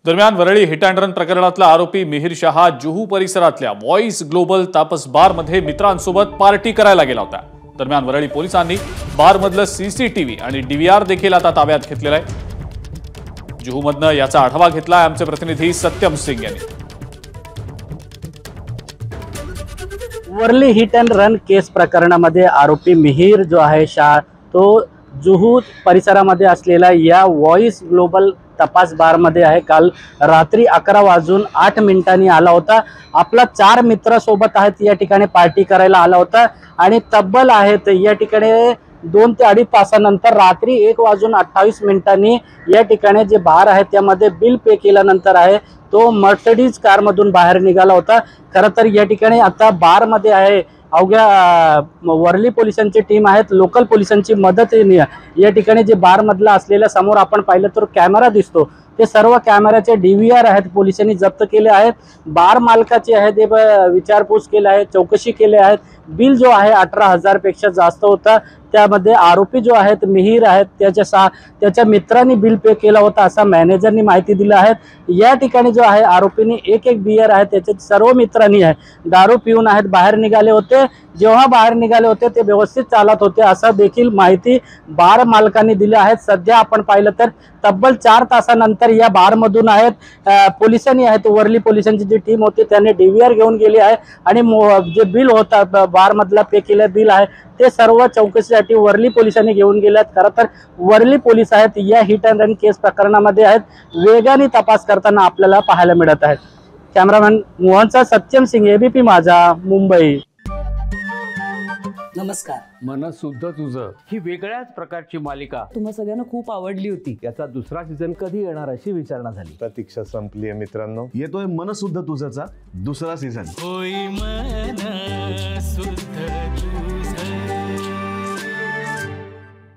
दरम्यान Worli hit and run प्रकरणातला आरोपी मिहिर शहा जुहू परिसरातल्या व्हॉइस ग्लोबल तापस बार मध्ये मित्रांसोबत पार्टी करायला गेला होता। दरम्यान वरळी पोलिसांनी बारमधलं सीसीटीव्ही आणि डीव्हीआर देखील आता ताब्यात घेतलेला आहे। जुहूमधनं याचा आढावा घेतलाय आमचे प्रतिनिधी सत्यम सिंग यांनी। वरली हिट अँड रन केस प्रकरणामध्ये आरोपी मिहिर जो आहे शाह तो जुहू परिसरामध्ये असलेला या व्हॉइस ग्लोबल तपास बार मध्ये आहे। काल रात्री 11:08 आला होता। आपला 4 मित्र सोबत आहेत, या ठिकाणी पार्टी करायला आला होता आणि तब्बल आहेत या ठिकाणी 2 ते 2.5 तासानंतर रात्री 1:28 या ठिकाणी जे बार आहे त्यामध्ये बिल पे केल्यानंतर आहे तो मर्सिडीज कार मधून बाहेर निघाला होता। खरं तर या ठिकाणी आता बार मध्ये आहे अवघ्या वरली पोलिसांची टीम आहेत, लोकल पोलिसांची मदत या ठिकाणी जे बार मधला असलेल्या समोर आपण पाहिलं तर कॅमेरा दिसतो, ते सर्व कॅमेराचे डीव्हीआर आहेत पोलिसांनी जप्त केले आहेत। बार मालकाचे आहे ते विचारपूस केले आहे, चौकशी केले आहेत। बिल जो आहे 18,000 पेक्षा जास्त होता। त्यामध्ये आरोपी जो आहेत मिहिर आहेत त्याच्या मित्रांनी बिल पे केला होता असं मॅनेजरनी माहिती दिली आहे। या ठिकाणी जो आहे आरोपींनी एक बियर आहे त्याचे सर्व मित्रांनी आहे दारू पिऊन आहेत बाहेर निघाले होते। जेव्हा बाहेर निघाले होते ते व्यवस्थित चालत होते असं देखील माहिती बार मालकांनी दिली आहे। सध्या आपण पाहिलं तर तब्बल 4 तासानंतर या बार मधून आहेत पोलिसांनी आहेत, वरली पोलिसांची जी टीम होती त्याने डीव्हीआर घेऊन गेली आहे आणि जे बिल होता बार मधला पे केले बिल आहे ते सर्व चौकशीसाठी वरली पोलिसांनी घेऊन गेले आहेत। खरं तर वरली पोलीस आहेत या हिट अँड रन केस प्रकरणामध्ये आहेत, वेगाने तपास करताना आपल्याला पाहायला मिळत आहेत। कॅमेरामॅन मोहनचा सत्यम सिंग, एबीपी माझा, मुंबई। नमस्कार। मनसुद्धा तुझं ही वेगळ्याच प्रकारची मालिका तुम्हा सगळ्यांना खूप आवडली होती। याचा दुसरा सीझन कधी येणार अशी विचारणा झाली। प्रतीक्षा संपली आहे मित्रांनो, येतोय मनसुद्धा तुझाचा दुसरा सीझन।